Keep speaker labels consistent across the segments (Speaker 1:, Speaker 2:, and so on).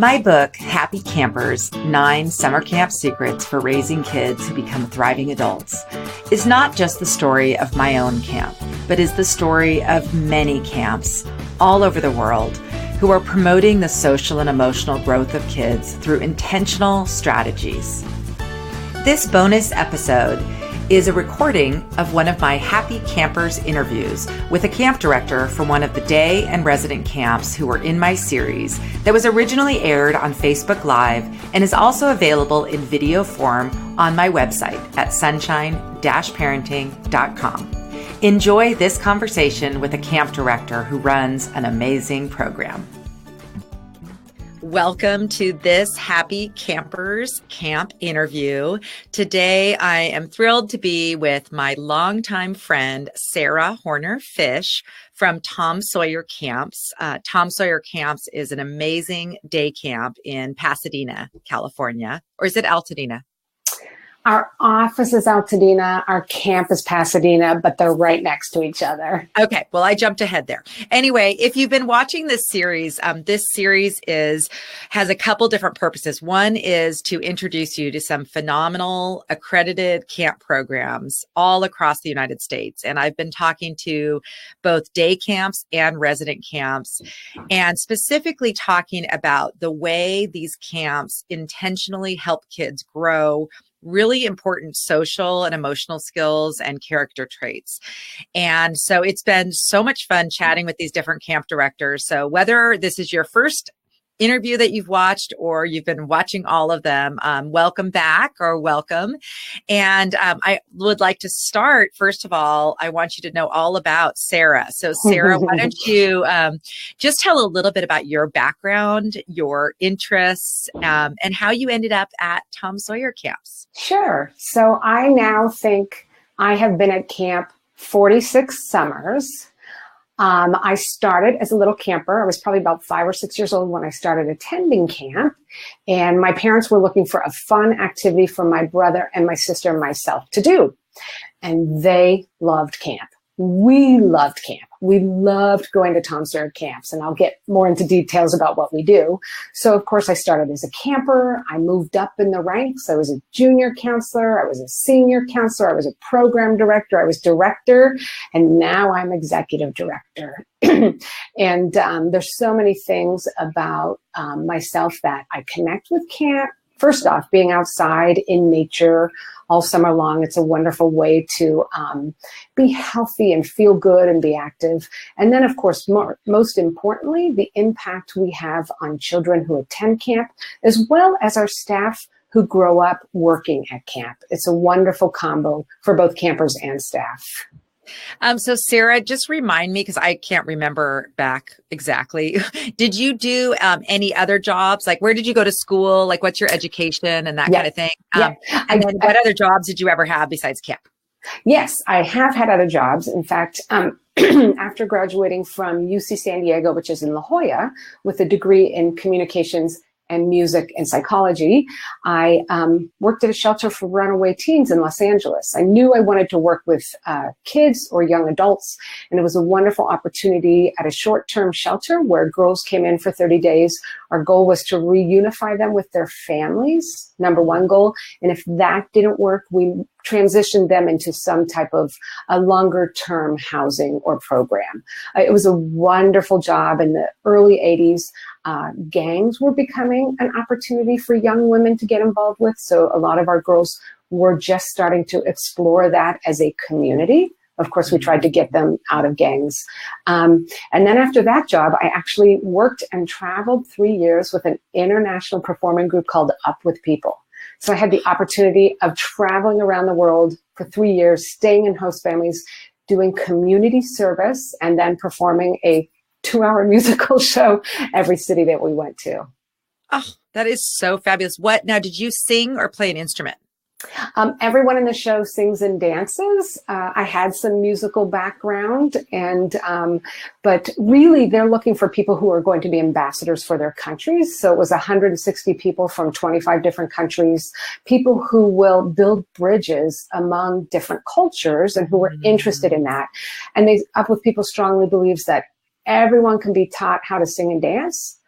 Speaker 1: My book, Happy Campers, 9 Summer Camp Secrets for Raising Kids Who Become Thriving Adults, is not just the story of my own camp, but is the story of many camps all over the world who are promoting the social and emotional growth of kids through intentional strategies. This bonus episode is a recording of one of my Happy Campers interviews with a camp director from one of the day and resident camps who were in my series that was originally aired on Facebook Live and is also available in video form on my website at sunshine-parenting.com. Enjoy this conversation with a camp director who runs an amazing program. Welcome to this Happy Campers Camp interview. Today, I am thrilled to be with my longtime friend, Sarah Horner-Fish from Tom Sawyer Camps. Tom Sawyer Camps is an amazing day camp in Pasadena, California. Or is it Altadena?
Speaker 2: Our office is Altadena, our camp is Pasadena, but they're right next to each other.
Speaker 1: Okay, well, I jumped ahead there. Anyway, if you've been watching this series has a couple different purposes. One is to introduce you to some phenomenal accredited camp programs all across the United States. And I've been talking to both day camps and resident camps, and specifically talking about the way these camps intentionally help kids grow really important social and emotional skills and character traits. And so it's been so much fun chatting with these different camp directors. So whether this is your first interview that you've watched or you've been watching all of them, welcome back or welcome. And I would like to start, first of all, I want you to know all about Sarah. So Sarah, why don't you just tell a little bit about your background, your interests, and how you ended up at Tom Sawyer Camps?
Speaker 2: Sure. So I now think I have been at camp 46 summers. I started as a little camper. I was probably about 5 or 6 years old when I started attending camp. And my parents were looking for a fun activity for my brother and my sister and myself to do. And they loved camp. We loved camp. We loved going to Tom Sawyer Camps, and I'll get more into details about what we do. So, of course, I started as a camper. I moved up in the ranks. I was a junior counselor. I was a senior counselor. I was a program director. I was director, and now I'm executive director. And there's so many things about myself that I connect with camp. First off, being outside in nature all summer long, it's a wonderful way to be healthy and feel good and be active. And then, of course, most importantly, the impact we have on children who attend camp, as well as our staff who grow up working at camp. It's a wonderful combo for both campers and staff.
Speaker 1: So Sarah, just remind me, because I can't remember back exactly. Did you do any other jobs? Like, where did you go to school? Like, what's your education and that kind of thing? And then what other jobs did you ever have besides camp?
Speaker 2: Yes, I have had other jobs. In fact, after graduating from UC San Diego, which is in La Jolla, with a degree in communications and music and psychology, I worked at a shelter for runaway teens in Los Angeles. I knew I wanted to work with kids or young adults, and it was a wonderful opportunity at a short-term shelter where girls came in for 30 days. Our goal was to reunify them with their families, number one goal. And if that didn't work, we transitioned them into some type of a longer-term housing or program. It was a wonderful job. In the early 80s, gangs were becoming an opportunity for young women to get involved with. So a lot of our girls were just starting to explore that as a community. Of course, we tried to get them out of gangs. And then after that job, I actually worked and traveled 3 years with an international performing group called Up With People. So I had the opportunity of traveling around the world for 3 years, staying in host families, doing community service, and then performing a 2-hour musical show every city that we went to.
Speaker 1: Oh, that is so fabulous. What now? Did you sing or play an instrument?
Speaker 2: Everyone in the show sings and dances. I had some musical background, and but really they're looking for people who are going to be ambassadors for their countries. So it was 160 people from 25 different countries, people who will build bridges among different cultures and who were interested in that. And they Up With People strongly believes that everyone can be taught how to sing and dance.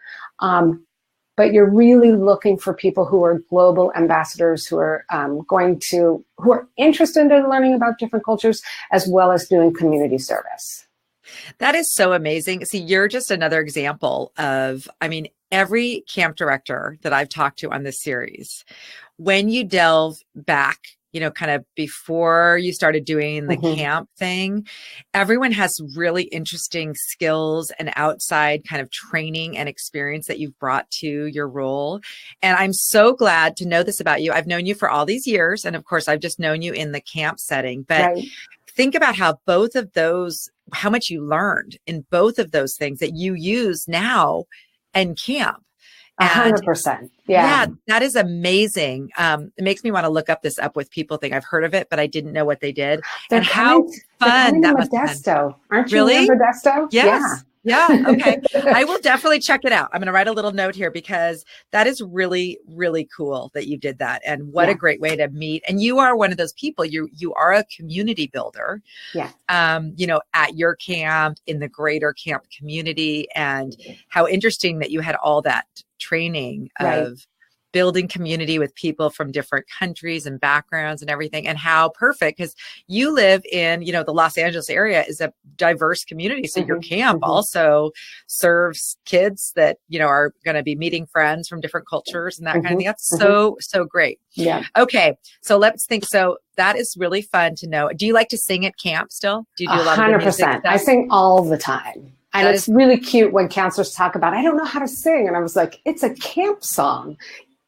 Speaker 2: but you're really looking for people who are global ambassadors who are who are interested in learning about different cultures, as well as doing community service.
Speaker 1: That is so amazing. See, you're just another example of, I mean, every camp director that I've talked to on this series, when you delve back, you know, kind of before you started doing the camp thing, everyone has really interesting skills and outside kind of training and experience that you've brought to your role. And I'm so glad to know this about you. I've known you for all these years. And of course, I've just known you in the camp setting, but think about how both of those, how much you learned in both of those things that you use now in camp.
Speaker 2: 100%.
Speaker 1: Yeah, that is amazing. It makes me want to look this up with people think I've heard of it, but I didn't know what they did.
Speaker 2: And how fun that must have been. Aren't you in Modesto?
Speaker 1: Yes. Yeah. Okay. I will definitely check it out. I'm going to write a little note here because that is really, really cool that you did that. And what a great way to meet. And you are one of those people, you are a community builder, you know, at your camp, in the greater camp community. And how interesting that you had all that training of building community with people from different countries and backgrounds and everything. And how perfect, because you live in, you know, the Los Angeles area is a diverse community. So your camp also serves kids that, you know, are going to be meeting friends from different cultures and that kind of thing. That's so great. Yeah. Okay. So let's think. So that is really fun to know. Do you like to sing at camp still? Do you do a lot of 100%?
Speaker 2: I sing all the time. And it's really cute when counselors talk about, I don't know how to sing. And I was like, it's a camp song.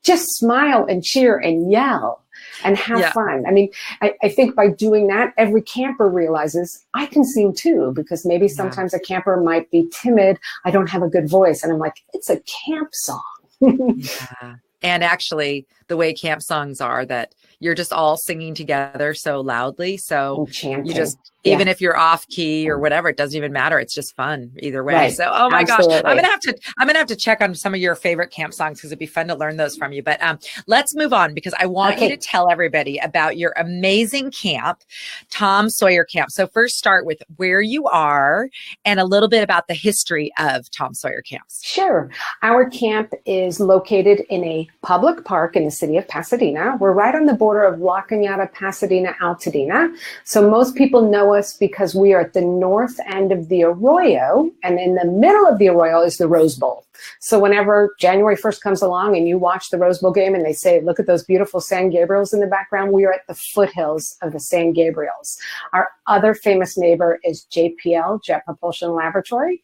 Speaker 2: Just smile and cheer and yell and have fun. I mean, I think by doing that, every camper realizes I can sing too, because maybe sometimes a camper might be timid. I don't have a good voice. And I'm like, it's a camp song.
Speaker 1: And actually, the way camp songs are that you're just all singing together so loudly. So you just, even if you're off key or whatever, it doesn't even matter. It's just fun either way. So, oh my gosh, I'm going to have to check on some of your favorite camp songs because it'd be fun to learn those from you. But let's move on because I want you to tell everybody about your amazing camp, Tom Sawyer Camp. So first start with where you are and a little bit about the history of Tom Sawyer Camps.
Speaker 2: Sure. Our camp is located in a public park in the city of Pasadena. We're right on the border of La Cañada, Pasadena, Altadena. So most people know us because we are at the north end of the arroyo, and in the middle of the arroyo is the Rose Bowl. So whenever January 1st comes along and you watch the Rose Bowl game and they say, look at those beautiful San Gabriels in the background, we are at the foothills of the San Gabriels. Our other famous neighbor is JPL, Jet Propulsion Laboratory.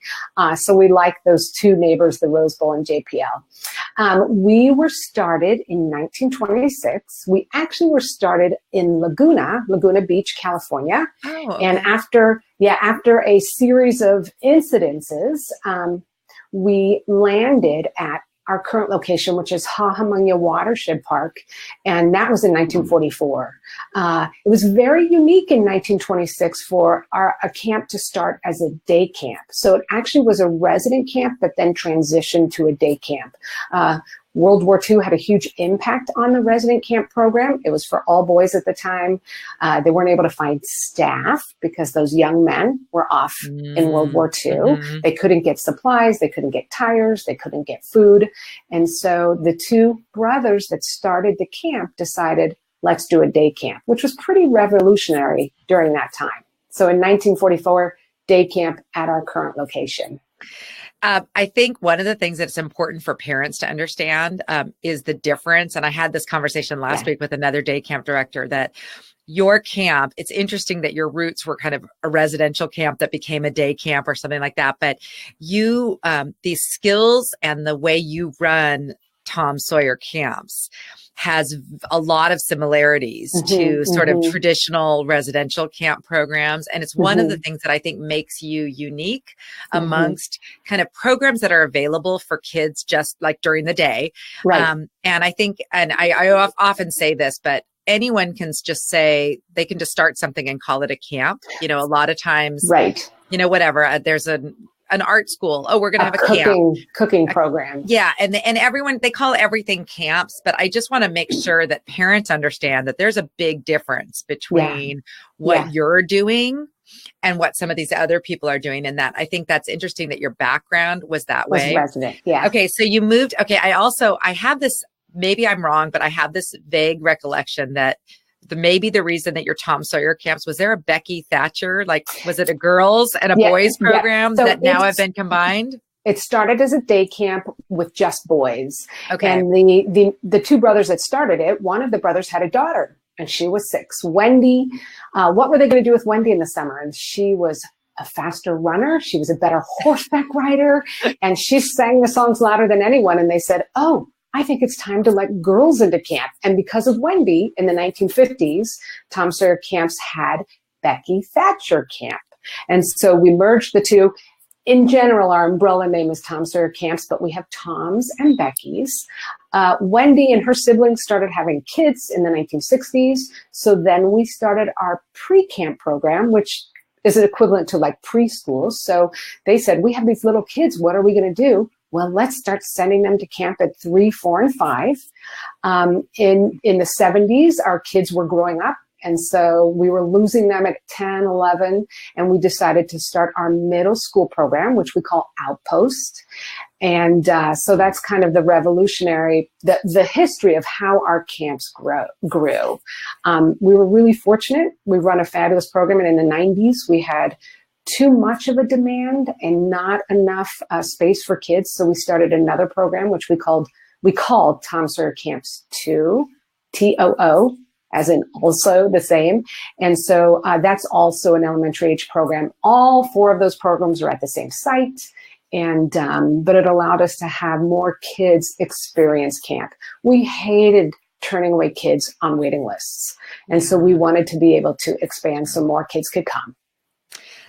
Speaker 2: So we like those two neighbors, the Rose Bowl and JPL. We were started in 1926. We actually were started in Laguna Beach, California. And after a series of incidences, we landed at our current location, which is Hahamungya Watershed Park, and that was in 1944. It was very unique in 1926 for a camp to start as a day camp. So it actually was a resident camp, but then transitioned to a day camp. World War II had a huge impact on the resident camp program. It was for all boys at the time. They weren't able to find staff because those young men were off in World War II. They couldn't get supplies. They couldn't get tires. They couldn't get food. And so the two brothers that started the camp decided, let's do a day camp, which was pretty revolutionary during that time. So in 1944, day camp at our current location.
Speaker 1: I think one of the things that's important for parents to understand is the difference. And I had this conversation last week with another day camp director that your camp, it's interesting that your roots were kind of a residential camp that became a day camp or something like that. But you, these skills and the way you run Tom Sawyer Camps has a lot of similarities to sort of traditional residential camp programs. And it's one of the things that I think makes you unique amongst kind of programs that are available for kids just like during the day. And I think, and I often say this, but anyone can just say, they can just start something and call it a camp. You know, a lot of times, you know, whatever, there's a an art school. Oh, we're going to have a
Speaker 2: cooking program.
Speaker 1: Yeah. And everyone, they call everything camps, but I just want to make sure that parents understand that there's a big difference between what you're doing and what some of these other people are doing. And that I think that's interesting that your background was that way.
Speaker 2: Resident. Yeah.
Speaker 1: Okay. So you moved. Okay. I have this, maybe I'm wrong, but I have this vague recollection that maybe the reason that your Tom Sawyer Camps, was there a Becky Thatcher? Like, was it a girls and a boys program so that now have been combined?
Speaker 2: It started as a day camp with just boys.
Speaker 1: Okay.
Speaker 2: And the two brothers that started it, one of the brothers had a daughter and she was 6. Wendy, what were they going to do with Wendy in the summer? And she was a faster runner. She was a better horseback rider. And she sang the songs louder than anyone. And they said, oh, I think it's time to let girls into camp. And because of Wendy in the 1950s, Tom Sawyer Camps had Becky Thatcher Camp. And so we merged the two. In general, our umbrella name is Tom Sawyer Camps, but we have Toms and Beckys. Wendy and her siblings started having kids in the 1960s. So then we started our pre-camp program, which is an equivalent to like preschool. So they said, we have these little kids. What are we going to do? Well, let's start sending them to camp at 3, 4, and 5. In the 70s, our kids were growing up. And so we were losing them at 10, 11, and we decided to start our middle school program, which we call Outpost. And so that's kind of the revolutionary, the history of how our camps grew. We were really fortunate. We run a fabulous program, and in the 90s, we had too much of a demand and not enough space for kids. So we started another program, which we called Tom Sawyer Camps 2, TOO, as in also the same. And so that's also an elementary age program. All 4 of those programs are at the same site. And but it allowed us to have more kids experience camp. We hated turning away kids on waiting lists. And so we wanted to be able to expand so more kids could come.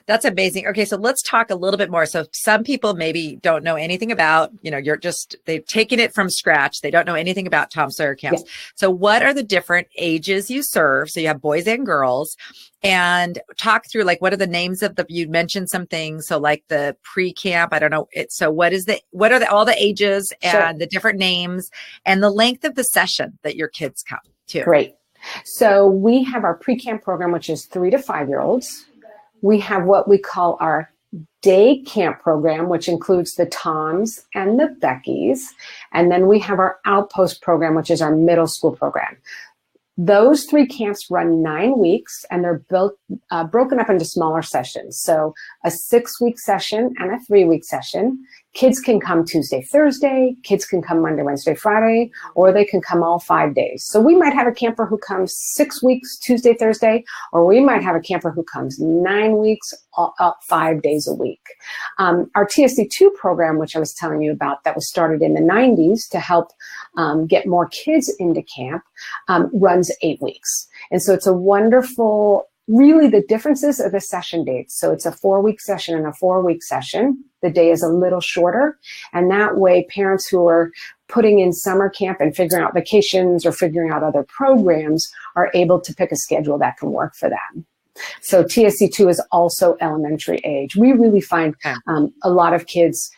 Speaker 1: That's amazing. Okay, so let's talk a little bit more. So some people maybe don't know anything about, they've taken it from scratch. They don't know anything about Tom Sawyer Camps. Yeah. So what are the different ages you serve? So you have boys and girls, and talk through like, what are the names of you mentioned some things. So like the pre-camp, I don't know. So what are all the ages and the different names and the length of the session that your kids come to?
Speaker 2: Great. So we have our pre-camp program, which is 3 to 5-year-olds. We have what we call our day camp program, which includes the Toms and the Beckys. And then we have our Outpost program, which is our middle school program. Those 3 camps run 9 weeks, and they're broken up into smaller sessions. So a 6-week session and a 3-week session. Kids can come Tuesday, Thursday. Kids can come Monday, Wednesday, Friday, or they can come all 5 days. So we might have a camper who comes 6 weeks, Tuesday, Thursday, or we might have a camper who comes 9 weeks, 5 days a week. Our TSC2 program, which I was telling you about, that was started in the 90s to help get more kids into camp, runs 8 weeks. And so it's a wonderful, really the differences are the session dates. So it's a 4-week session and a 4-week session. The day is a little shorter. And that way, parents who are putting in summer camp and figuring out vacations or figuring out other programs are able to pick a schedule that can work for them. So TSC2 is also elementary age. We really find a lot of kids,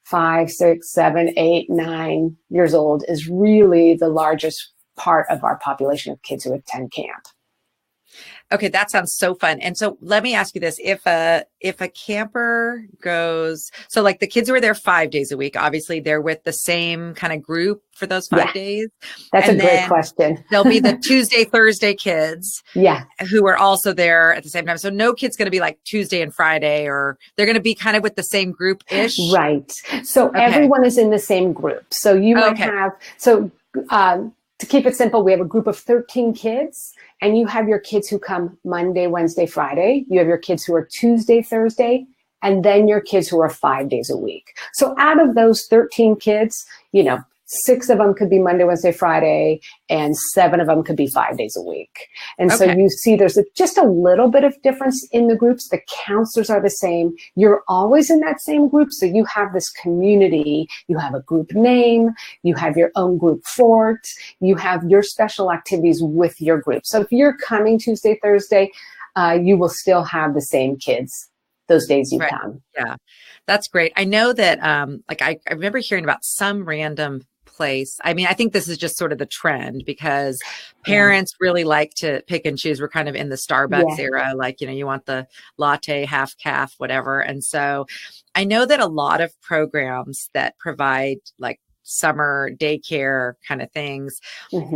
Speaker 2: 5, 6, 7, 8, 9 years old is really the largest part of our population of kids who attend camp.
Speaker 1: Okay, that sounds so fun. And so let me ask you this. If a camper goes, so like the kids who are there 5 days a week, obviously they're with the same kind of group for those 5 days.
Speaker 2: That's a great question.
Speaker 1: There'll be the Tuesday, Thursday kids who are also there at the same time. So no kid's going to be like Tuesday and Friday, or they're going to be kind of with the same group-ish.
Speaker 2: Right. So everyone is in the same group. So you might have, to keep it simple, we have a group of 13 kids, and you have your kids who come Monday, Wednesday, Friday. You have your kids who are Tuesday, Thursday, and then your kids who are 5 days a week. So out of those 13 kids, 6 of them could be Monday, Wednesday, Friday, and 7 of them could be 5 days a week. And so you see there's just a little bit of difference in the groups. The counselors are the same. You're always in that same group. So you have this community. You have a group name. You have your own group fort. You have your special activities with your group. So if you're coming Tuesday, Thursday, you will still have the same kids those days you
Speaker 1: Right.
Speaker 2: come.
Speaker 1: Yeah, that's great. I know that, like I remember hearing about some random place. I mean, I think this is just sort of the trend because parents really like to pick and choose. We're kind of in the Starbucks era, like, you know, you want the latte, half calf, whatever. And so I know that a lot of programs that provide like summer daycare kind of things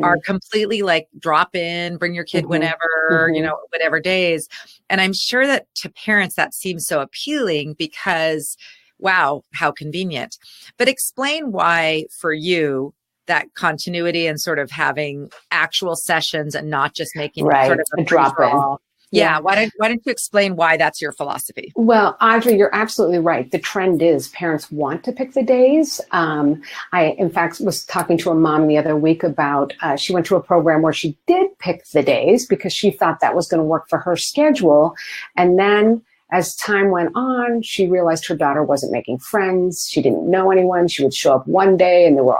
Speaker 1: are completely like drop in, bring your kid whenever, you know, whatever days. And I'm sure that to parents that seems so appealing because wow, how convenient. But explain why for you that continuity and sort of having actual sessions and not just making sort of a drop in. Yeah. Why don't you explain why that's your philosophy?
Speaker 2: Well, Audrey, you're absolutely right. The trend is parents want to pick the days. I, in fact, was talking to a mom the other week about, she went to a program where she did pick the days because she thought that was going to work for her schedule. And then as time went on, she realized her daughter wasn't making friends. She didn't know anyone. She would show up one day and there were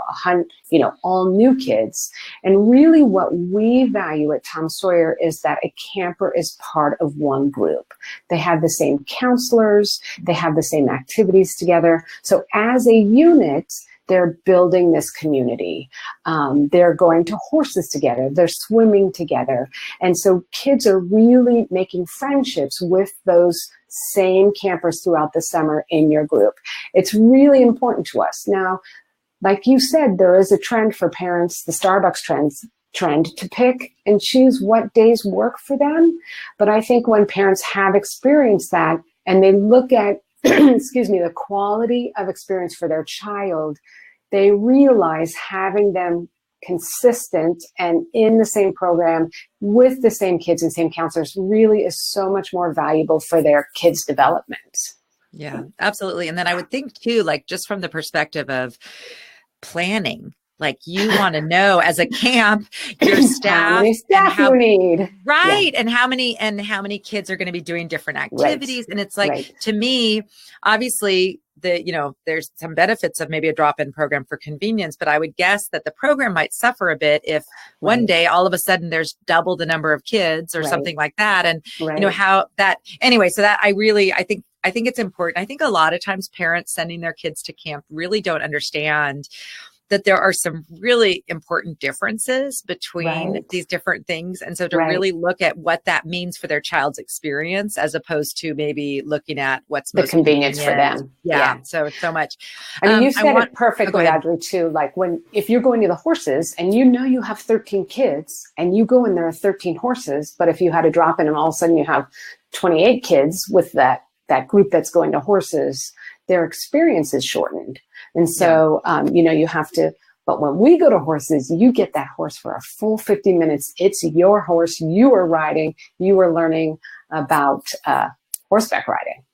Speaker 2: all new kids. And really what we value at Tom Sawyer is that a camper is part of one group. They have the same counselors. They have the same activities together. So as a unit, they're building this community. They're going to horses together. They're swimming together. And so kids are really making friendships with those same campers throughout the summer in your group. It's really important to us. Now, like you said, there is a trend for parents, the Starbucks trend to pick and choose what days work for them. But I think when parents have experienced that and they look at the quality of experience for their child, they realize having them consistent and in the same program with the same kids and same counselors really is so much more valuable for their kids' development.
Speaker 1: Yeah, absolutely. And then I would think too, like just from the perspective of planning, like you want to know as a camp, your staff,
Speaker 2: how many staff you need.
Speaker 1: Right. Yeah. And how many kids are going to be doing different activities. Right. And it's like, to me, obviously there's some benefits of maybe a drop-in program for convenience, but I would guess that the program might suffer a bit if one day all of a sudden there's double the number of kids or something like that. And how that, anyway, so that I think it's important. I think a lot of times parents sending their kids to camp really don't understand that there are some really important differences between these different things. And so to really look at what that means for their child's experience, as opposed to maybe looking at what's
Speaker 2: the
Speaker 1: most
Speaker 2: convenience for them.
Speaker 1: Yeah. So much.
Speaker 2: I mean, you said it perfectly, Audrey, too. Like if you're going to the horses and you have 13 kids and you go and there are 13 horses, but if you had a drop in and all of a sudden you have 28 kids with that group that's going to horses, their experience is shortened. And so, you have to, but when we go to horses, you get that horse for a full 50 minutes. It's your horse. You are riding. You are learning about horseback riding.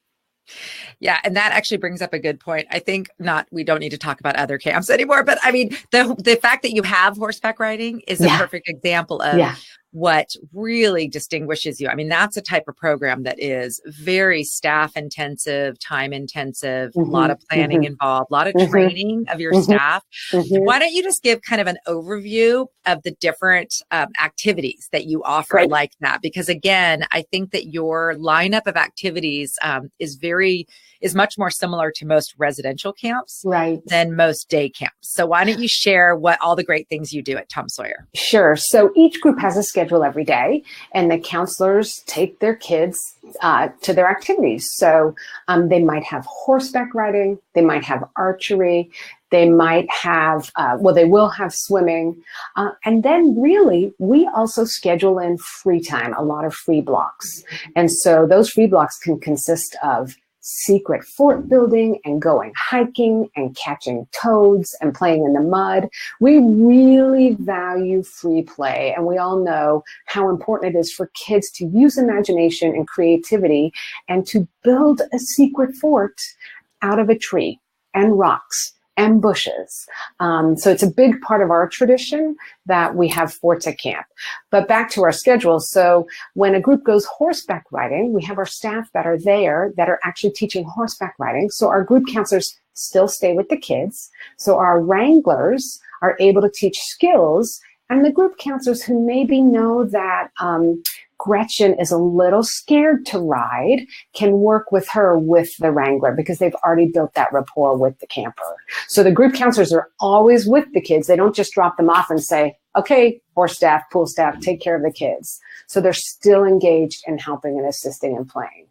Speaker 1: Yeah. And that actually brings up a good point. I think we don't need to talk about other camps anymore, but I mean, the fact that you have horseback riding is a perfect example of what really distinguishes you. I mean, that's a type of program that is very staff intensive, time intensive, a lot of planning involved, a lot of training of your staff. Why don't you just give kind of an overview of the different activities that you offer like that? Because again, I think that your lineup of activities is much more similar to most residential camps than most day camps. So why don't you share what all the great things you do at Tom Sawyer?
Speaker 2: Sure. So each group has a schedule every day, and the counselors take their kids to their activities. So they might have horseback riding, they might have archery, they might have, they will have swimming. And then really, we also schedule in free time, a lot of free blocks. And so those free blocks can consist of secret fort building and going hiking and catching toads and playing in the mud. We really value free play, and we all know how important it is for kids to use imagination and creativity and to build a secret fort out of a tree and rocks and bushes. So it's a big part of our tradition that we have forts at camp. But back to our schedule. So when a group goes horseback riding, we have our staff that are there that are actually teaching horseback riding. So our group counselors still stay with the kids. So our wranglers are able to teach skills, and the group counselors who maybe know that Gretchen is a little scared to ride, can work with her with the wrangler because they've already built that rapport with the camper. So the group counselors are always with the kids. They don't just drop them off and say, okay, horse staff, pool staff, take care of the kids. So they're still engaged in helping and assisting and playing.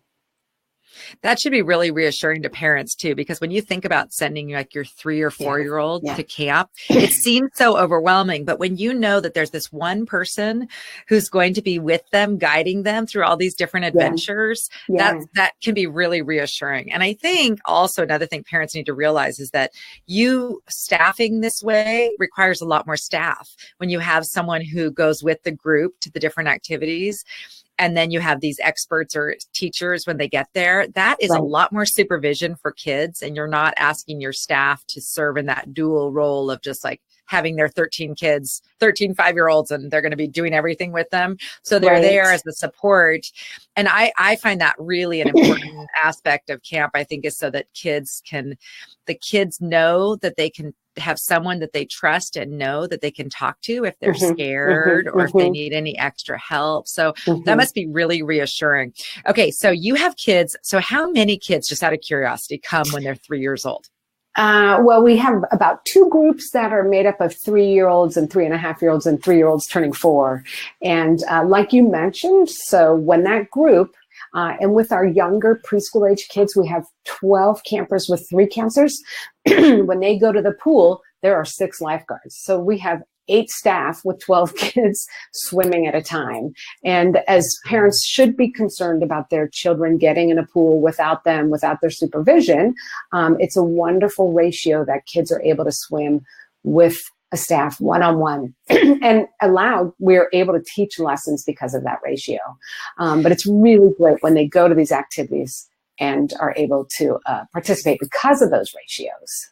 Speaker 1: That should be really reassuring to parents too, because when you think about sending like your 3 or 4-year-old to camp, it seems so overwhelming. But when you know that there's this one person who's going to be with them, guiding them through all these different adventures, that can be really reassuring. And I think also another thing parents need to realize is that you staffing this way requires a lot more staff. When you have someone who goes with the group to the different activities, and then you have these experts or teachers when they get there, that is a lot more supervision for kids. And you're not asking your staff to serve in that dual role of just like having their 13 kids, 13 5-year-olds, and they're going to be doing everything with them. So they're there as the support. And I find that really an important aspect of camp, I think, is so that the kids know that they can have someone that they trust and know that they can talk to if they're scared or if they need any extra help. So that must be really reassuring. Okay. So you have kids. So how many kids, just out of curiosity, come when they're 3 years old?
Speaker 2: Well, we have about 2 groups that are made up of 3-year-olds and 3.5-year-olds and 3-year-olds turning 4. And like you mentioned, so when that group, and with our younger preschool age kids, we have 12 campers with 3 counselors. When they go to the pool, there are 6 lifeguards. So we have 8 staff with 12 kids swimming at a time. And as parents should be concerned about their children getting in a pool without them, without their supervision, it's a wonderful ratio that kids are able to swim with a staff one-on-one. And we're able to teach lessons because of that ratio. But it's really great when they go to these activities and are able to participate because of those ratios.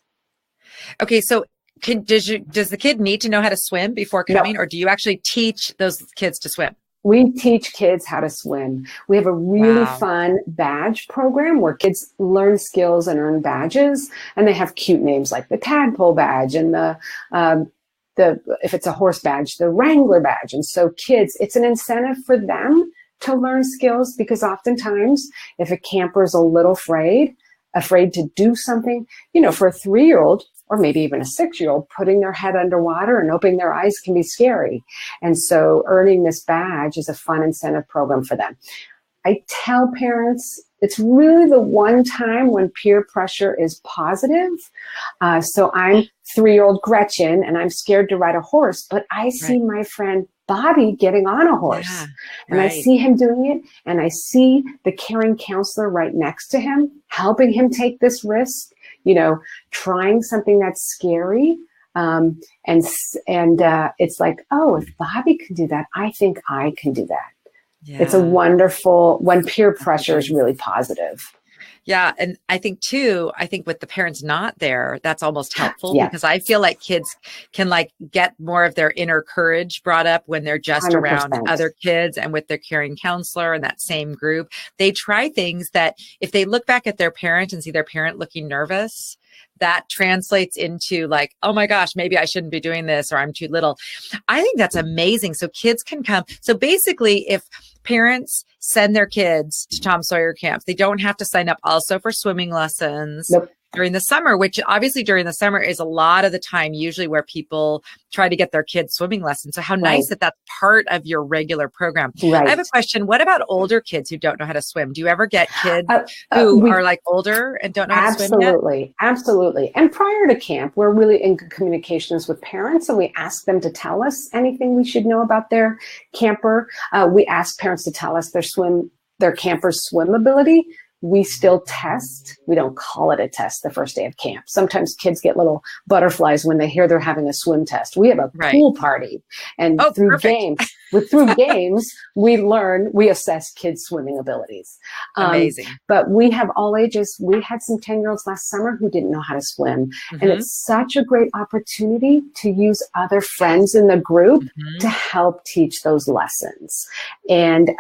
Speaker 1: Okay, so does the kid need to know how to swim before coming, or do you actually teach those kids to swim?
Speaker 2: We teach kids how to swim. We have a really fun badge program where kids learn skills and earn badges, and they have cute names like the tadpole badge and the if it's a horse badge, the wrangler badge. And so kids, it's an incentive for them to learn skills, because oftentimes if a camper is a little afraid to do something, for a 3-year-old, or maybe even a 6-year-old, putting their head underwater and opening their eyes can be scary. And so earning this badge is a fun incentive program for them. I tell parents it's really the one time when peer pressure is positive. So I'm 3-year-old Gretchen and I'm scared to ride a horse, but I see my friend Bobby getting on a horse and I see him doing it, and I see the caring counselor right next to him, helping him take this risk, trying something that's scary. And it's like, oh, if Bobby can do that, I think I can do that. Yeah. It's a wonderful, when peer pressure is really positive.
Speaker 1: Yeah. And I think with the parents not there, that's almost helpful because I feel like kids can get more of their inner courage brought up when they're just 100%. Around other kids and with their caring counselor and that same group. They try things that if they look back at their parent and see their parent looking nervous, that translates into oh my gosh, maybe I shouldn't be doing this, or I'm too little. I think that's amazing. So kids can come. So basically, if parents send their kids to Tom Sawyer Camps, they don't have to sign up also for swimming lessons. Nope. During the summer, which obviously during the summer is a lot of the time usually where people try to get their kids swimming lessons. So how nice that that's part of your regular program. Right. I have a question. What about older kids who don't know how to swim? Do you ever get kids who are older and don't know how to swim yet? Absolutely. And prior to camp, we're really in communications with parents, and we ask them to tell us anything we should know about their camper. We ask parents to tell us their camper's swim ability. We still test. We don't call it a test the first day of camp. Sometimes kids get little butterflies when they hear they're having a swim test. We have a pool party, and through games, we assess kids' swimming abilities. Amazing.
Speaker 2: But we have all ages. We had some 10-year-olds last summer who didn't know how to swim. And it's such a great opportunity to use other friends in the group to help teach those lessons. And,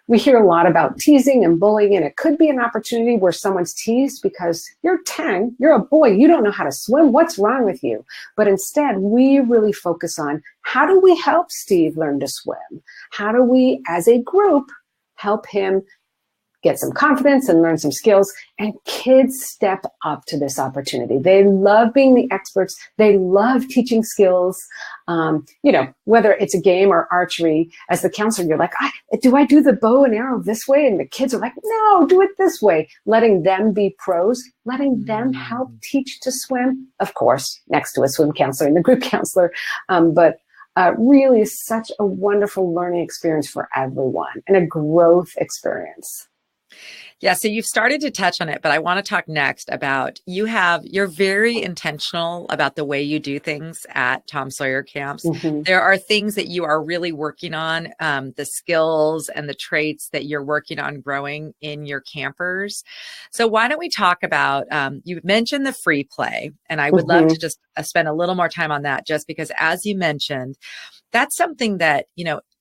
Speaker 2: We hear a lot about teasing and bullying, and it could be an opportunity where someone's teased because you're 10, you're a boy, you don't know how to swim, what's wrong with you? But instead, we really focus on how do we help Steve learn to swim? How do we, as a group, help him get some confidence and learn some skills? And kids step up to this opportunity. They love being the experts. They love teaching skills. Whether it's a game or archery, as the counselor, you're like, do I do the bow and arrow this way? And the kids are like, no, do it this way. Letting them be pros, letting them help teach to swim, of course, next to a swim counselor and the group counselor. But really is such a wonderful learning experience for everyone and a growth experience.
Speaker 1: Yeah, so you've started to touch on it, but I want to talk next about you're very intentional about the way you do things at Tom Sawyer Camps. Mm-hmm. There are things that you are really working on, the skills and the traits that you're working on growing in your campers. So why don't we talk about, you mentioned the free play, and I would love to just spend a little more time on that, just because as you mentioned, that's something that,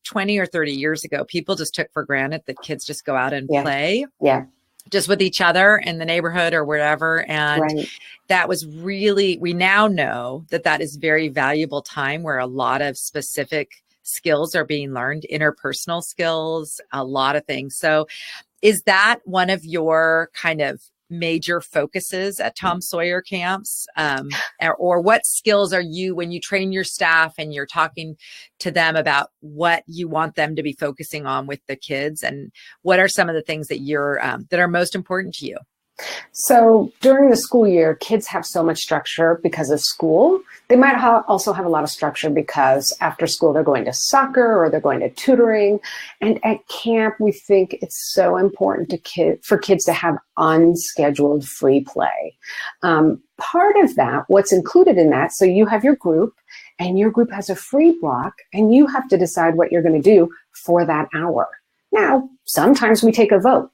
Speaker 1: 20 or 30 years ago, people just took for granted that kids just go out and play just with each other in the neighborhood or wherever. And that was really, we now know that is very valuable time where a lot of specific skills are being learned, interpersonal skills, a lot of things. So is that one of your kind of major focuses at Tom Sawyer Camps? Or what skills are you, when you train your staff and you're talking to them about what you want them to be focusing on with the kids, and what are some of the things that that are most important to you?
Speaker 2: So during the school year, kids have so much structure because of school. They might also have a lot of structure because after school, they're going to soccer or they're going to tutoring. And at camp, we think it's so important for kids to have unscheduled free play. Part of that, what's included in that, so you have your group and your group has a free block and you have to decide what you're going to do for that hour. Now, sometimes we take a vote.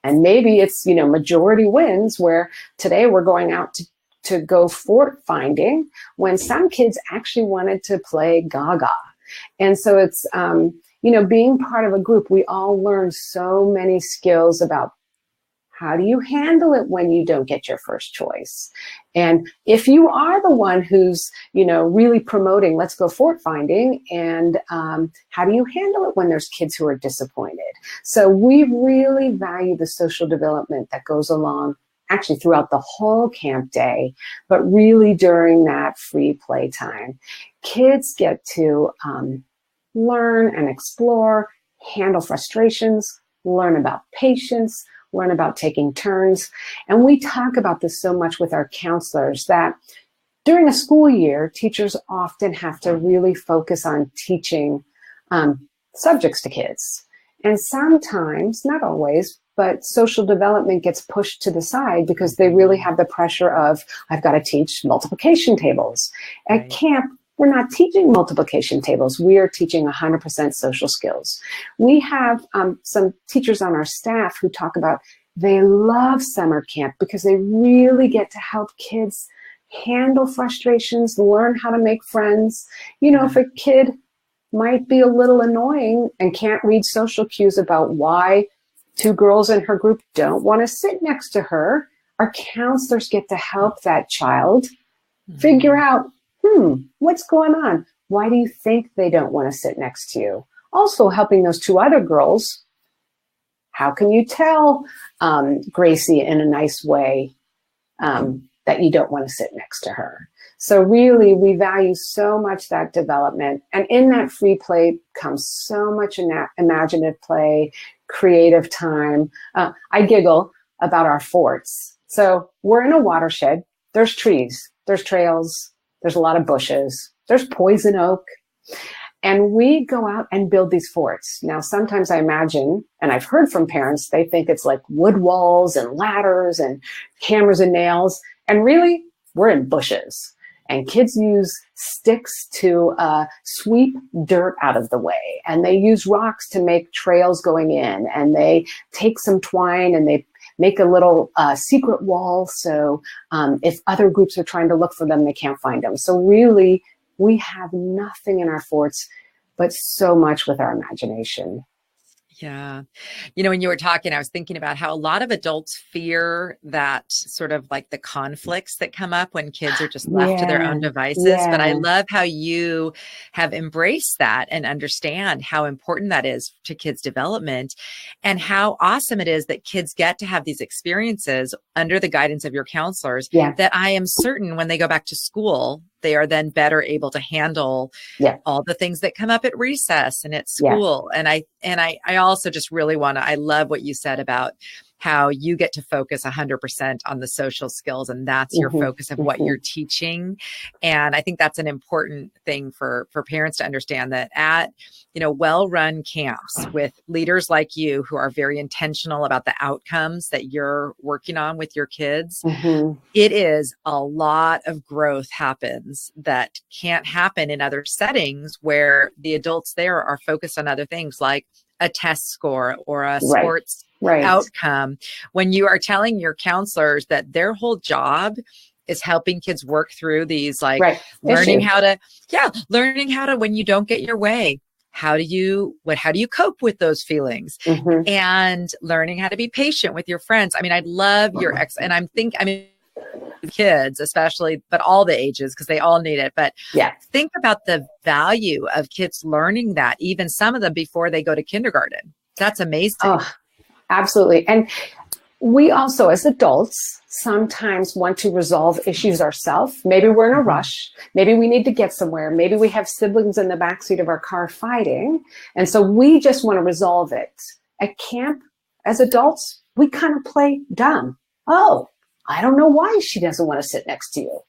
Speaker 2: And maybe it's, majority wins, where today we're going out to go fort finding when some kids actually wanted to play Gaga. And so it's, being part of a group, we all learn so many skills about how do you handle it when you don't get your first choice? And if you are the one who's, really promoting, let's go fort finding, and how do you handle it when there's kids who are disappointed? So we really value the social development that goes along actually throughout the whole camp day, but really during that free play time. Kids get to learn and explore, handle frustrations, learn about patience, learn about taking turns. And we talk about this so much with our counselors that during a school year, teachers often have to really focus on teaching subjects to kids. And sometimes, not always, but social development gets pushed to the side because they really have the pressure of, I've got to teach multiplication tables. At camp, we're not teaching multiplication tables. We are teaching 100% social skills. We have some teachers on our staff who talk about they love summer camp because they really get to help kids handle frustrations, learn how to make friends. If a kid might be a little annoying and can't read social cues about why two girls in her group don't want to sit next to her, our counselors get to help that child figure out, what's going on? Why do you think they don't want to sit next to you? Also helping those two other girls, how can you tell Gracie in a nice way that you don't want to sit next to her? So really, we value so much that development. And in that free play comes so much imaginative play, creative time. I giggle about our forts. So we're in a watershed. There's trees, there's trails, there's a lot of bushes, there's poison oak. And we go out and build these forts. Now, sometimes I imagine, and I've heard from parents, they think it's like wood walls and ladders and hammers and nails. And really, we're in bushes. And kids use sticks to sweep dirt out of the way. And they use rocks to make trails going in. And they take some twine and they make a little secret wall. So if other groups are trying to look for them, they can't find them. So really, we have nothing in our forts, but so much with our imagination.
Speaker 1: Yeah. When you were talking, I was thinking about how a lot of adults fear that sort of like the conflicts that come up when kids are just left to their
Speaker 2: Yeah,
Speaker 1: own devices. But I
Speaker 2: yeah,
Speaker 1: love how you have embraced that and understand how important that is to kids' development and how awesome it is that kids get to have these experiences under the guidance of your counselors
Speaker 2: yeah,
Speaker 1: that I am certain when they go back to school, they are then better able to handle
Speaker 2: yeah,
Speaker 1: all the things that come up at recess and at
Speaker 2: yeah.
Speaker 1: school. And I also just really want to, I love what you said about how you get to focus 100% on the social skills, and that's your
Speaker 2: Hmm.
Speaker 1: focus of what
Speaker 2: Hmm.
Speaker 1: you're teaching. And I think that's an important thing for parents to understand, that at well-run camps with leaders like you who are very intentional about the outcomes that you're working on with your kids,
Speaker 2: Hmm.
Speaker 1: it is a lot of growth happens that can't happen in other settings where the adults there are focused on other things like a test score or a
Speaker 2: Right,
Speaker 1: sports
Speaker 2: right,
Speaker 1: outcome. When you are telling your counselors that their whole job is helping kids work through these, like
Speaker 2: right.
Speaker 1: learning
Speaker 2: Issues.
Speaker 1: how to, when you don't get your way, how do you cope with those feelings,
Speaker 2: Hmm.
Speaker 1: and learning how to be patient with your friends. I mean, I love your and I mean, kids especially, but all the ages, because they all need it. But
Speaker 2: Yeah.
Speaker 1: think about the value of kids learning that, even some of them before they go to kindergarten. That's amazing.
Speaker 2: Oh, absolutely. And we also, as adults, sometimes want to resolve issues ourselves. Maybe we're in a
Speaker 1: Mhm.
Speaker 2: rush. Maybe we need to get somewhere. Maybe we have siblings in the backseat of our car fighting. And so we just want to resolve it. At camp, as adults, we kind of play dumb. Oh, I don't know why she doesn't want to sit next to you.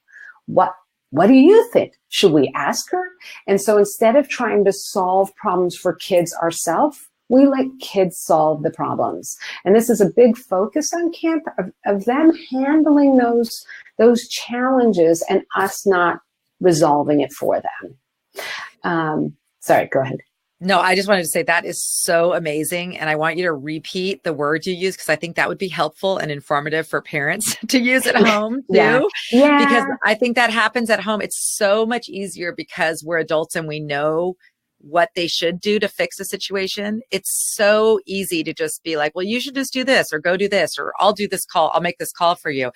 Speaker 2: What what do you think? Should we ask her? And so instead of trying to solve problems for kids ourselves, we let kids solve the problems. And this is a big focus on camp of them handling those challenges and us not resolving it for them. Sorry, go ahead.
Speaker 1: No, I just wanted to say that is so amazing. And I want you to repeat the words you use, because I think that would be helpful and informative for parents to use at home
Speaker 2: Yeah,
Speaker 1: too. Because
Speaker 2: yeah,
Speaker 1: I think that happens at home. It's so much easier because we're adults and we know what they should do to fix a situation. It's so easy to just be like, well, you should just do this, or go do this, or I'll do this call. I'll make this call for you.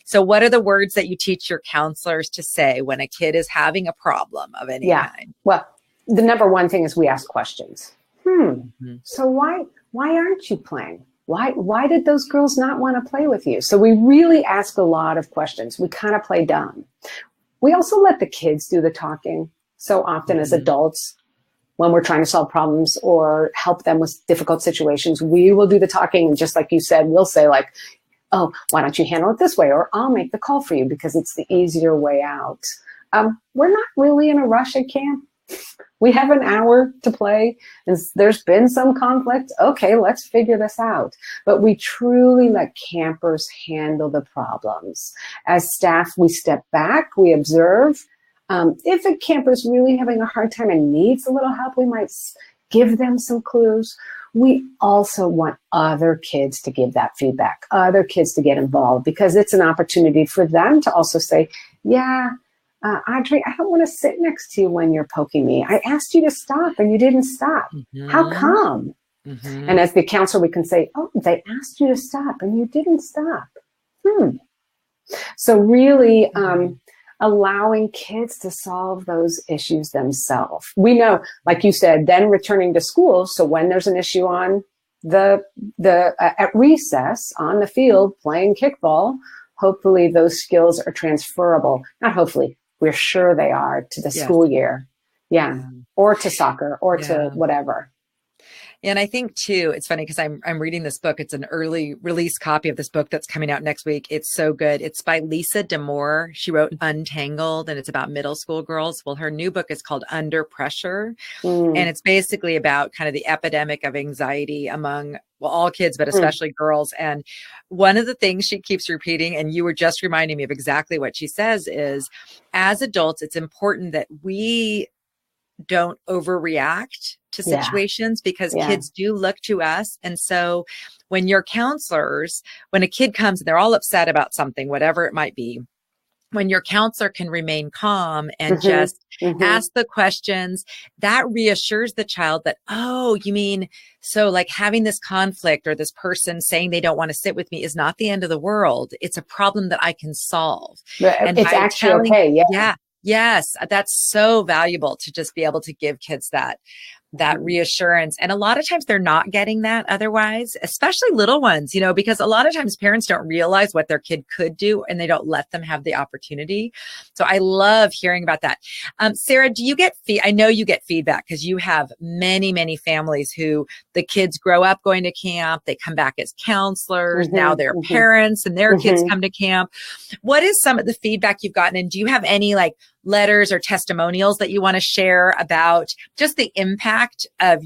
Speaker 1: So what are the words that you teach your counselors to say when a kid is having a problem of any
Speaker 2: yeah.
Speaker 1: kind?
Speaker 2: Well, the number one thing is we ask questions.
Speaker 1: Mhm.
Speaker 2: So why aren't you playing? Why did those girls not want to play with you? So we really ask a lot of questions. We kind of play dumb. We also let the kids do the talking. So often as
Speaker 1: Mhm.
Speaker 2: adults, when we're trying to solve problems or help them with difficult situations, we will do the talking. And just like you said, we'll say like, oh, why don't you handle it this way? Or I'll make the call for you because it's the easier way out. We're not really in a rush at camp. We have an hour to play, and there's been some conflict. Okay, let's figure this out. But we truly let campers handle the problems. As staff, we step back, we observe. If a camper is really having a hard time and needs a little help, we might give them some clues. We also want other kids to give that feedback, other kids to get involved, because it's an opportunity for them to also say, yeah, Audrey, I don't want to sit next to you when you're poking me. I asked you to stop and you didn't stop. How
Speaker 1: Mhm.
Speaker 2: come? And
Speaker 1: Mhm.
Speaker 2: as the counselor, we can say, oh, they asked you to stop and you didn't stop. So really allowing kids to solve those issues themselves. We know, like you said, then returning to school. So when there's an issue on at recess on the field playing kickball, hopefully those skills are transferable. Not hopefully, we're sure they are to the
Speaker 1: Yes.
Speaker 2: school year. Yeah.
Speaker 1: Yeah.
Speaker 2: Or to soccer or to
Speaker 1: Yeah.
Speaker 2: whatever.
Speaker 1: And I think too, it's funny because I'm reading this book. It's an early release copy of this book that's coming out next week. It's so good. It's by Lisa Damour. She wrote Untangled, and it's about middle school girls. Well, her new book is called Under Pressure. And it's basically about kind of the epidemic of anxiety among, well, all kids, but especially girls. And one of the things she keeps repeating, and you were just reminding me of exactly what she says, is as adults, it's important that we don't overreact to
Speaker 2: Yeah.
Speaker 1: situations because
Speaker 2: Yeah.
Speaker 1: kids do look to us. And so when your counselors, when a kid comes and they're all upset about something, whatever it might be, when your counselor can remain calm and
Speaker 2: Mm-hmm.
Speaker 1: just
Speaker 2: Mm-hmm.
Speaker 1: ask the questions, that reassures the child that, oh, you mean, so like having this conflict or this person saying they don't want to sit with me is not the end of the world. It's a problem that I can solve. And
Speaker 2: It's
Speaker 1: by
Speaker 2: actually
Speaker 1: telling,
Speaker 2: okay. Yeah.
Speaker 1: yeah, yes, that's so valuable to just be able to give kids that reassurance. And a lot of times they're not getting that otherwise, especially little ones, because a lot of times parents don't realize what their kid could do and they don't let them have the opportunity. So I love hearing about that. Sarah, do you get I know you get feedback because you have many, many families who the kids grow up going to camp. They come back as counselors.
Speaker 2: Mm-hmm.
Speaker 1: Now they're
Speaker 2: Mm-hmm.
Speaker 1: parents and their
Speaker 2: Mm-hmm.
Speaker 1: kids come to camp. What is some of the feedback you've gotten? And do you have any like letters or testimonials that you want to share about just the impact of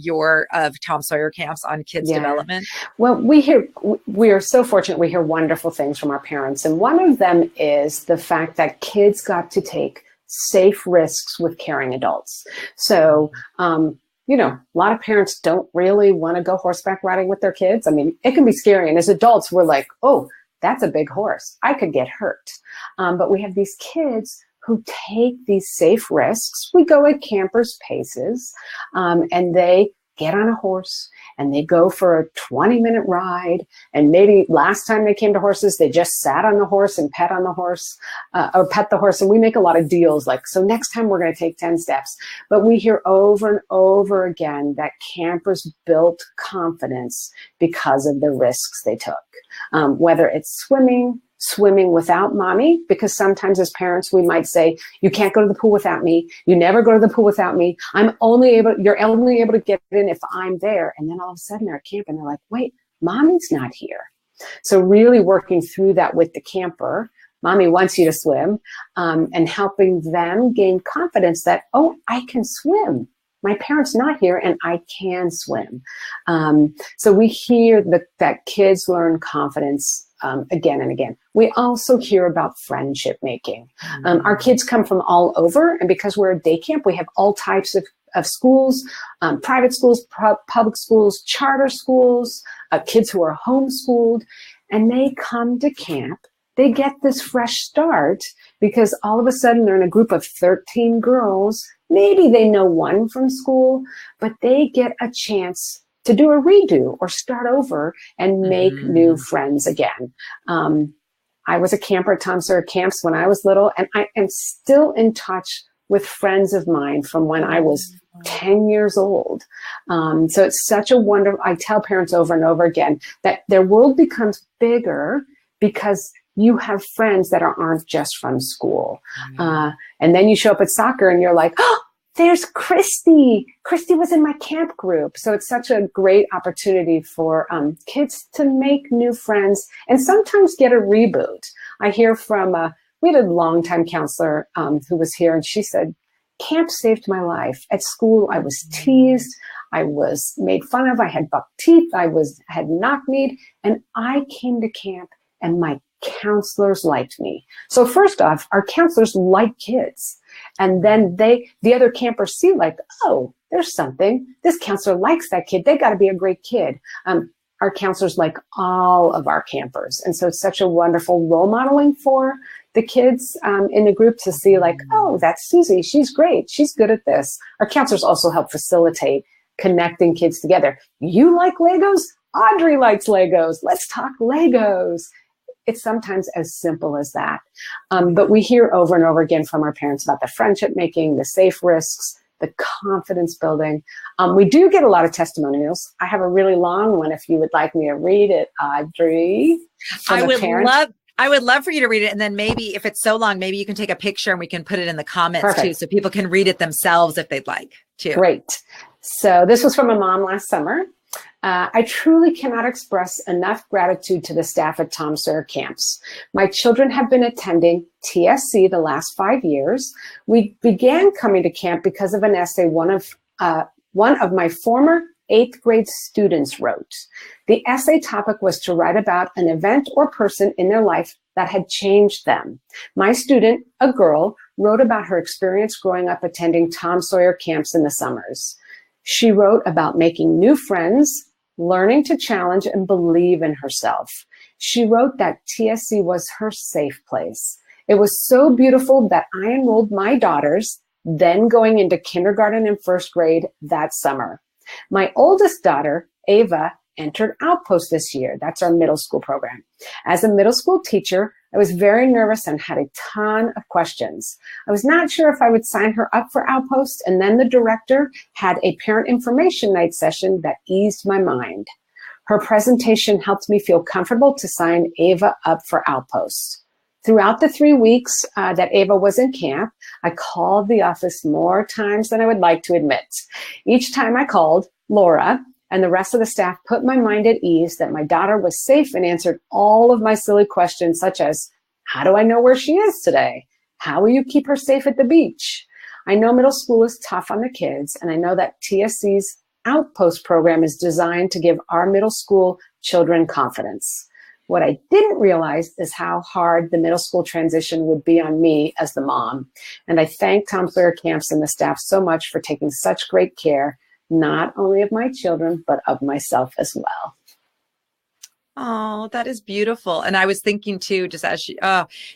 Speaker 1: Tom Sawyer Camps on kids' development?
Speaker 2: Well, we are so fortunate. We hear wonderful things from our parents. And one of them is the fact that kids got to take safe risks with caring adults. So, a lot of parents don't really want to go horseback riding with their kids. I mean, it can be scary. And as adults, we're like, oh, that's a big horse. I could get hurt. But we have these kids who take these safe risks. We go at campers' paces, and they get on a horse and they go for a 20-minute ride. And maybe last time they came to horses, they just sat on the horse and pet on the horse or pet the horse. And we make a lot of deals like, so next time we're going to take 10 steps. But we hear over and over again that campers built confidence because of the risks they took, whether it's swimming without mommy, because sometimes as parents, we might say, you can't go to the pool without me. You never go to the pool without me. You're only able to get in if I'm there. And then all of a sudden they're at camp and they're like, wait, mommy's not here. So really working through that with the camper, mommy wants you to swim, and helping them gain confidence that, oh, I can swim. My parents not here and I can swim. So we hear that kids learn confidence again and again. We also hear about friendship making. Our kids come from all over, and because we're a day camp, we have all types of schools, private schools, public schools, charter schools, kids who are homeschooled, and they come to camp. They get this fresh start because all of a sudden they're in a group of 13 girls. Maybe they know one from school, but they get a chance to do a redo or start over and make new friends again. I was a camper at Tom Sawyer Camps when I was little, and I am still in touch with friends of mine from when I was 10 years old. So it's such a wonderful, I tell parents over and over again that their world becomes bigger because you have friends that aren't just from school. And then you show up at soccer and you're like, oh, there's Christy. Christy was in my camp group. So it's such a great opportunity for kids to make new friends and sometimes get a reboot. I hear from, we had a longtime counselor who was here, and she said, camp saved my life. At school, I was teased. I was made fun of. I had buck teeth. I had knock-kneed. And I came to camp and my counselors liked me. So first off, our counselors like kids. And then the other campers see like, oh, there's something. This counselor likes that kid. They got to be a great kid. Our counselors like all of our campers. And so it's such a wonderful role modeling for the kids in the group to see like, oh, that's Susie. She's great. She's good at this. Our counselors also help facilitate connecting kids together. You like Legos? Audrey likes Legos. Let's talk Legos. It's sometimes as simple as that. But we hear over and over again from our parents about the friendship making, the safe risks, the confidence building. We do get a lot of testimonials. I have a really long one if you would like me to read it, Audrey.
Speaker 1: I would love for you to read it. And then maybe if it's so long, maybe you can take a picture and we can put it in the comments
Speaker 2: Perfect.
Speaker 1: too, so people can read it themselves if they'd like to.
Speaker 2: Great. So this was from a mom last summer. I truly cannot express enough gratitude to the staff at Tom Sawyer Camps. My children have been attending TSC the last 5 years. We began coming to camp because of an essay one of my former 8th grade students wrote. The essay topic was to write about an event or person in their life that had changed them. My student, a girl, wrote about her experience growing up attending Tom Sawyer Camps in the summers. She wrote about making new friends, learning to challenge and believe in herself. She wrote that TSC was her safe place. It was so beautiful that I enrolled my daughters, then going into kindergarten and first grade that summer. My oldest daughter, Ava, entered Outpost this year. That's our middle school program. As a middle school teacher, I was very nervous and had a ton of questions. I was not sure if I would sign her up for Outpost, and then the director had a parent information night session that eased my mind. Her presentation helped me feel comfortable to sign Ava up for Outpost. Throughout the 3 weeks that Ava was in camp, I called the office more times than I would like to admit. Each time I called, Laura and the rest of the staff put my mind at ease that my daughter was safe and answered all of my silly questions, such as, how do I know where she is today? How will you keep her safe at the beach? I know middle school is tough on the kids, and I know that TSC's Outpost program is designed to give our middle school children confidence. What I didn't realize is how hard the middle school transition would be on me as the mom. And I thank Tom Sawyer Camps and the staff so much for taking such great care, not only of my children, but of myself as well.
Speaker 1: Oh, that is beautiful. And I was thinking too, just as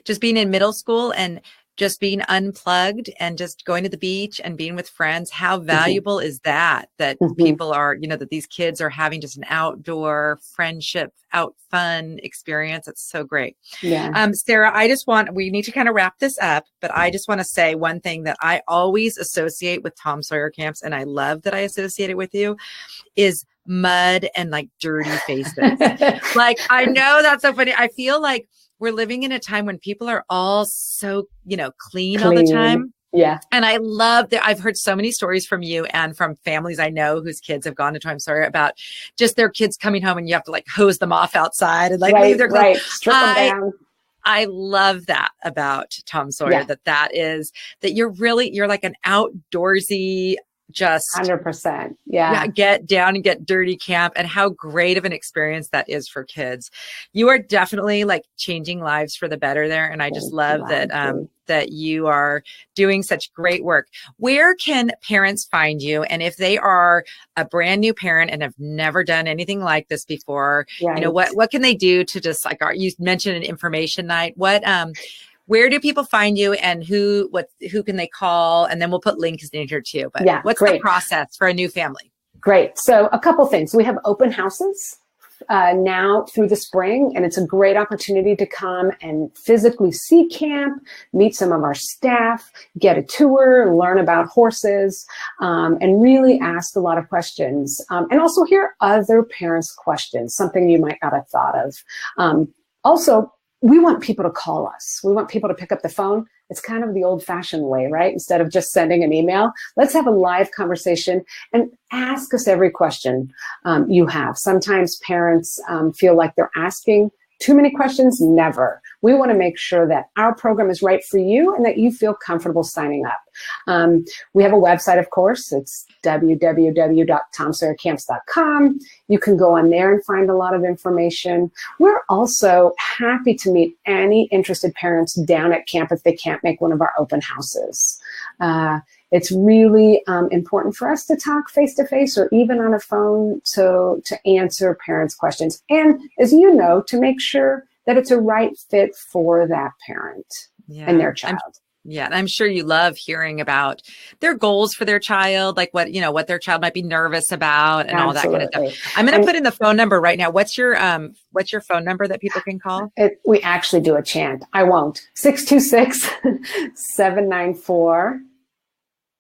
Speaker 1: just being in middle school and just being unplugged and just going to the beach and being with friends, how valuable is that people are, that these kids are having just an outdoor friendship, out fun experience. It's so great.
Speaker 2: Yeah.
Speaker 1: Sarah, we need to kind of wrap this up, but I just want to say one thing that I always associate with Tom Sawyer Camps, and I love that I associate it with you, is mud and like dirty faces. Like, I know that's so funny. I feel like we're living in a time when people are all so, clean all the time.
Speaker 2: Yeah.
Speaker 1: And I love that. I've heard so many stories from you and from families I know whose kids have gone to Tom Sawyer about just their kids coming home and you have to like hose them off outside and like leave their clothes.
Speaker 2: Right. Strip them down.
Speaker 1: I love that about Tom Sawyer, that you're like an outdoorsy, just
Speaker 2: 100%. Yeah.
Speaker 1: Get down and get dirty camp, and how great of an experience that is for kids. You are definitely like changing lives for the better there. And I just love that you are doing such great work. Where can parents find you? And if they are a brand new parent and have never done anything like this before, what can they do to just you mentioned an information night? Where do people find you, and who can they call? And then we'll put links in here too. But what's the process for a new family?
Speaker 2: Great. So a couple things. We have open houses now through the spring, and it's a great opportunity to come and physically see camp, meet some of our staff, get a tour, learn about horses, and really ask a lot of questions. And also hear other parents' questions, something you might not have thought of. Also, we want people to call us. We want people to pick up the phone. It's kind of the old-fashioned way, right? Instead of just sending an email, let's have a live conversation and ask us every question you have. Sometimes parents feel like they're asking too many questions. Never. We want to make sure that our program is right for you and that you feel comfortable signing up. We have a website, of course. It's www.tomsawyercamps.com. You can go on there and find a lot of information. We're also happy to meet any interested parents down at camp if they can't make one of our open houses. It's really important for us to talk face-to-face or even on a phone to answer parents' questions. And as you know, to make sure that it's a right fit for that parent and their child.
Speaker 1: And I'm sure you love hearing about their goals for their child, like what their child might be nervous about and all that kind of stuff. I'm going to put in the phone number right now. What's your phone number that people can call?
Speaker 2: We actually do a chant. I won't. 626-794-1156.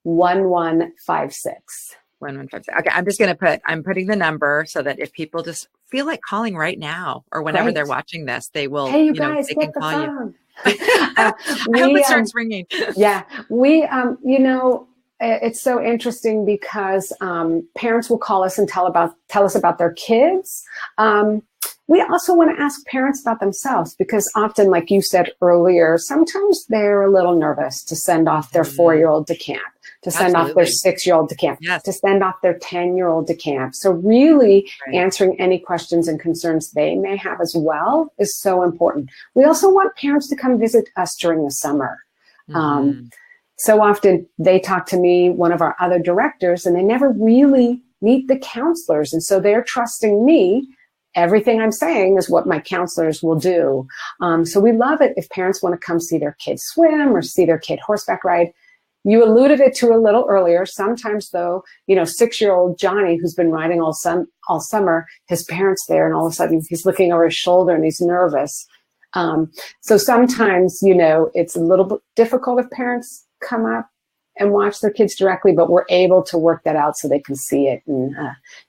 Speaker 2: 1156.
Speaker 1: Okay, I'm putting the number so that if people just feel like calling right now or whenever they're watching this, they will,
Speaker 2: hey, you guys,
Speaker 1: they can call
Speaker 2: phone.
Speaker 1: You. I hope it starts ringing.
Speaker 2: It's so interesting because parents will call us and tell us about their kids. We also want to ask parents about themselves because often, like you said earlier, sometimes they're a little nervous to send off their 4-year-old to camp, to send off their 6-year-old to camp, to send off their 10-year-old to camp. So really answering any questions and concerns they may have as well is so important. We also want parents to come visit us during the summer. So often they talk to me, one of our other directors, and they never really meet the counselors. And so they're trusting me everything I'm saying is what my counselors will do. So we love it if parents want to come see their kid swim or see their kid horseback ride. You alluded it to a little earlier. Sometimes, though, 6-year-old Johnny, who's been riding all summer, his parents there, and all of a sudden he's looking over his shoulder and he's nervous. So sometimes, it's a little bit difficult if parents come up and watch their kids directly, but we're able to work that out so they can see it and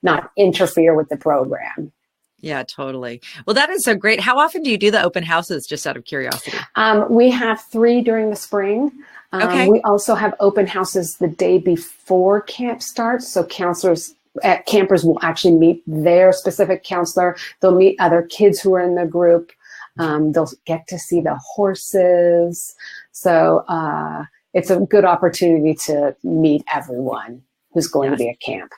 Speaker 2: not interfere with the program.
Speaker 1: Yeah, totally. Well, that is so great. How often do you do the open houses, just out of curiosity?
Speaker 2: We have 3 during the spring.
Speaker 1: Okay.
Speaker 2: We also have open houses the day before camp starts. So campers will actually meet their specific counselor. They'll meet other kids who are in the group. They'll get to see the horses. So it's a good opportunity to meet everyone who's going to be at camp.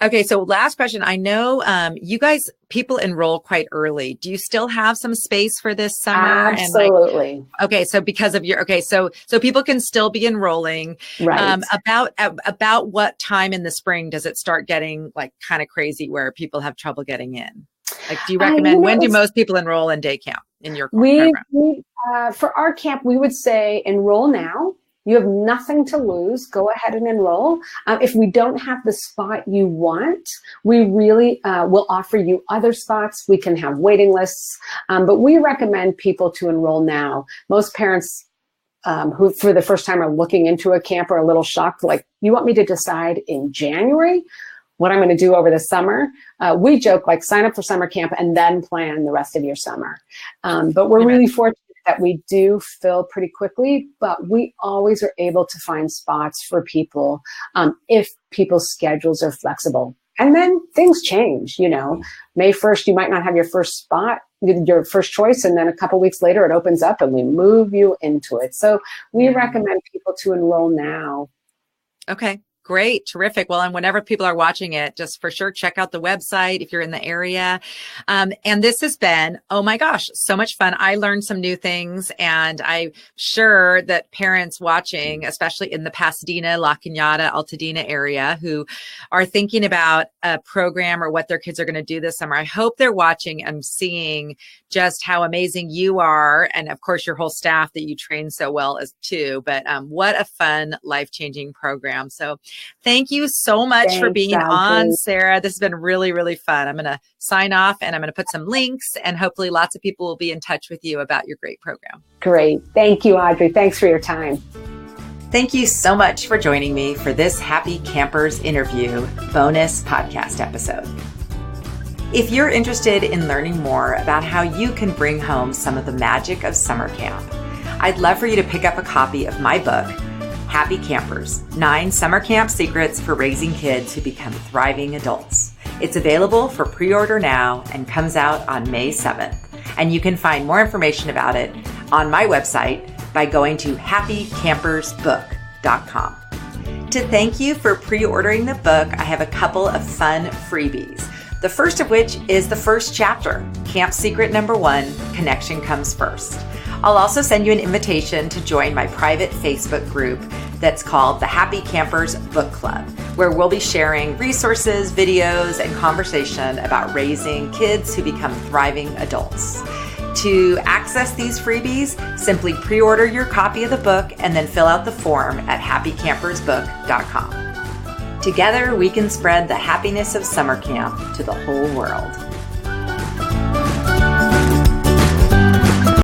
Speaker 1: Okay, so last question. I know you guys, people enroll quite early. Do you still have some space for this summer?
Speaker 2: Absolutely.
Speaker 1: Okay, so because of so people can still be enrolling.
Speaker 2: Right.
Speaker 1: About what time in the spring does it start getting kind of crazy where people have trouble getting in? Do you recommend, when do most people enroll in day camp in your program?
Speaker 2: For our camp, we would say enroll now. You have nothing to lose. Go ahead and enroll. If we don't have the spot you want, we really will offer you other spots. We can have waiting lists, but we recommend people to enroll now. Most parents who for the first time are looking into a camp are a little shocked, like, you want me to decide in January what I'm going to do over the summer? We joke, sign up for summer camp and then plan the rest of your summer. But we're really fortunate that we do fill pretty quickly, but we always are able to find spots for people if people's schedules are flexible. And then things change, May 1st, you might not have your first spot, your first choice, and then a couple weeks later it opens up and we move you into it. So we recommend people to enroll now.
Speaker 1: Okay. Great. Terrific. Well, and whenever people are watching it, just for sure, check out the website if you're in the area. And this has been, oh my gosh, so much fun. I learned some new things, and I'm sure that parents watching, especially in the Pasadena, La Cañada, Altadena area, who are thinking about a program or what their kids are going to do this summer, I hope they're watching and seeing just how amazing you are. And of course, your whole staff that you train so well as too, but what a fun, life-changing program. So thank you so much for being on, Sarah. This has been really, really fun. I'm going to sign off and I'm going to put some links, and hopefully lots of people will be in touch with you about your great program.
Speaker 2: Great. Thank you, Audrey. Thanks for your time.
Speaker 1: Thank you so much for joining me for this Happy Campers interview bonus podcast episode. If you're interested in learning more about how you can bring home some of the magic of summer camp, I'd love for you to pick up a copy of my book, Happy Campers, 9 Summer Camp Secrets for Raising Kids Who Become Thriving Adults. It's available for pre-order now and comes out on May 7th. And you can find more information about it on my website by going to happycampersbook.com. To thank you for pre-ordering the book, I have a couple of fun freebies. The first of which is the first chapter, Camp Secret Number 1, Connection Comes First. I'll also send you an invitation to join my private Facebook group that's called the Happy Campers Book Club, where we'll be sharing resources, videos, and conversation about raising kids who become thriving adults. To access these freebies, simply pre-order your copy of the book and then fill out the form at happycampersbook.com. Together, we can spread the happiness of summer camp to the whole world.